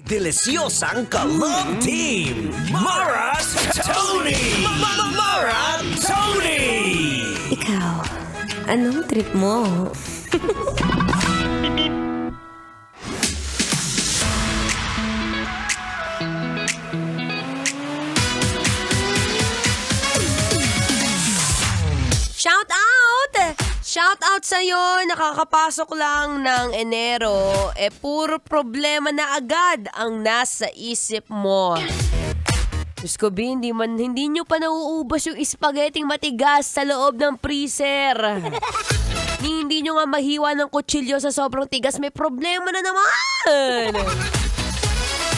Delisyosang Kalog Team! Mara's Tony! Mara Tony! Ikaw, anong trip mo? Shout out! Shout out sa'yo, nakakapasok lang ng Enero, puro problema na agad ang nasa isip mo. Diyos ko, B, hindi nyo pa nauubos yung spaghetti matigas sa loob ng freezer. Hindi nyo nga mahiwa ng kutsilyo sa sobrang tigas, may problema na naman!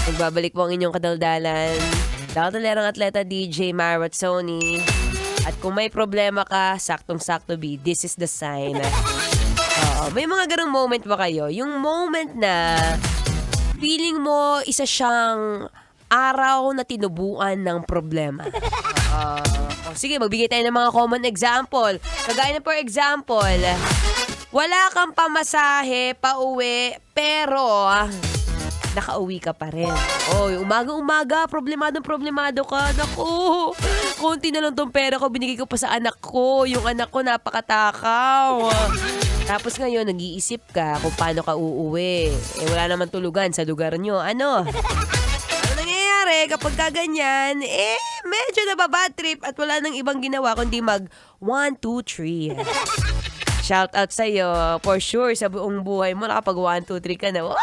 Nagbabalik po ang inyong kadaldalan. Daldalerang atleta DJ Mara Tony. At kung may problema ka, saktong-sakto, B, this is the sign. May mga ganung moment ba kayo? Yung moment na feeling mo isa siyang araw na tinubuan ng problema. Sige, magbigay tayo ng mga common example. Kagaya na for example, wala kang pamasahe, pauwi, pero nakauwi ka pa rin. Umaga-umaga, problemado ka. Naku, konti na lang tong pera ko, binigay ko pa sa anak ko. Yung anak ko napakatakaw. Tapos ngayon, nag-iisip ka kung paano ka uuwi. Wala naman tulugan sa lugar nyo. Ano nangyayari kapag kaganyan? Medyo nababad trip at wala nang ibang ginawa kundi mag 1, 2, 3. Shout out sa'yo. For sure, sa buong buhay mo, nakapag 1, 2, 3 ka na. Wow!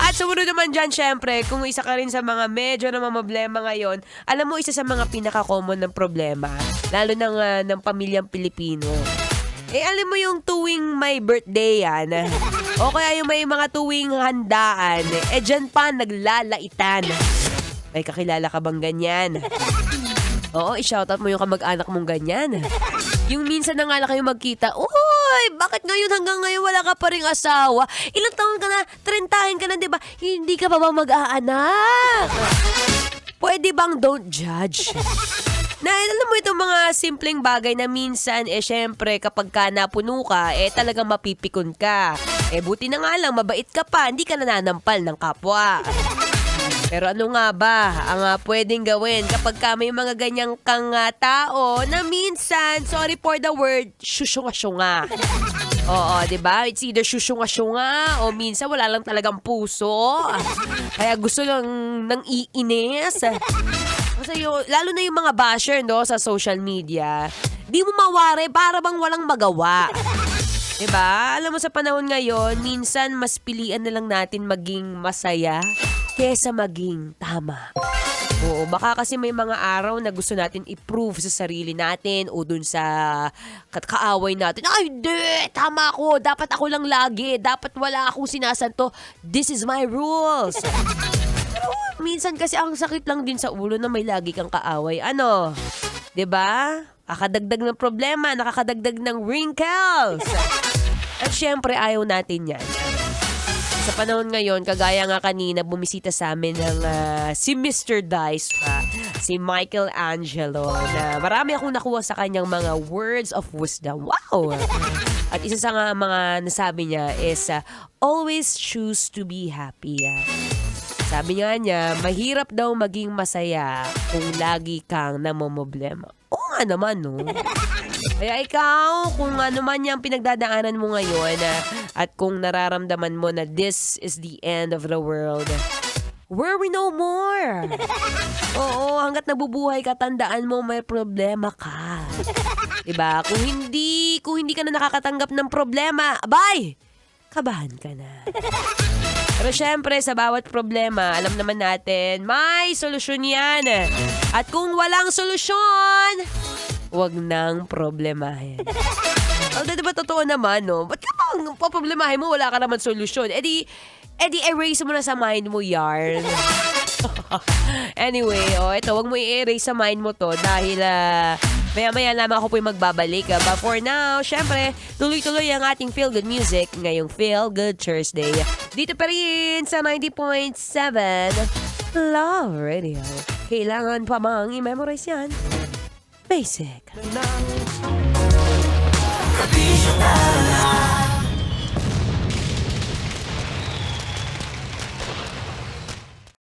At sumunod naman dyan, syempre, kung isa ka rin sa mga medyo na problema ngayon, alam mo, isa sa mga pinaka-common ng problema, lalo ng pamilyang Pilipino, alam mo yung tuwing may birthday yan, o kaya yung may mga tuwing handaan, dyan pa naglalaitan. May kakilala ka bang ganyan? Oo, i-shoutout mo yung kamag-anak mong ganyan. Yung minsan na nga lang kayo magkita, uy, bakit hanggang ngayon wala ka pa ring asawa? Ilang taon ka na, 30 ka na, di ba? Hindi ka pa ba mag-aanak? Pwede bang don't judge? Alam mo itong mga simpleng bagay na minsan, syempre, kapag ka napuno ka, talagang mapipikon ka. Buti na nga lang, mabait ka pa, hindi ka nananampal ng kapwa. Pero ano nga ba ang pwedeng gawin kapag ka may mga ganyang kang tao na minsan, sorry for the word, syusyunga-syunga. Oo, diba? It's either syusyunga-syunga o minsan wala lang talagang puso. Kaya gusto lang ng iinis. Kasi lalo na yung mga basher, no, sa social media, di mo mawari para bang walang magawa. Diba? Alam mo sa panahon ngayon, minsan mas pilian na lang natin maging masaya kesa maging tama. Oo, baka kasi may mga araw na gusto natin i-prove sa sarili natin o dun sa kaaway natin. Ay, hindi! Tama ako! Dapat ako lang lagi. Dapat wala akong sinasanto. This is my rules. Pero minsan kasi ang sakit lang din sa ulo na may lagi kang kaaway. Ano? 'Di ba? Nakakadagdag ng problema, nakakadagdag ng wrinkles. At syempre, ayaw natin yan. Sa panahon ngayon, kagaya nga kanina, bumisita sa amin ng si Mr. Dice, si Michelangelo, na marami akong nakuha sa kanyang mga words of wisdom. Wow! At isa sa mga nasabi niya is, always choose to be happy. Sabi niya, mahirap daw maging masaya kung lagi kang namomroblema. Oo nga naman, no? Kaya ikaw, kung ano man yung pinagdadaanan mo ngayon at kung nararamdaman mo na this is the end of the world, worry no more. Oo, hanggat nabubuhay ka, tandaan mo may problema ka. Diba? Kung hindi ka na nakakatanggap ng problema, abay, kabahan ka na. Pero syempre, sa bawat problema, alam naman natin, may solusyon yan. At kung walang solusyon, huwag nang problemahin. Diba totoo naman, no? Ba't ka pang paproblemahin mo, wala ka naman solusyon? Edi erase mo na sa mind mo, yarn. Anyway, ito, huwag mo i-erase sa mind mo to dahil maya-maya lamang ako po yung magbabalik. But for now, syempre, tuloy-tuloy ang ating Feel Good Music ngayong Feel Good Thursday. Dito pa rin sa 90.7 Love Radio. Kailangan pa mang i-memorize yan. Basic.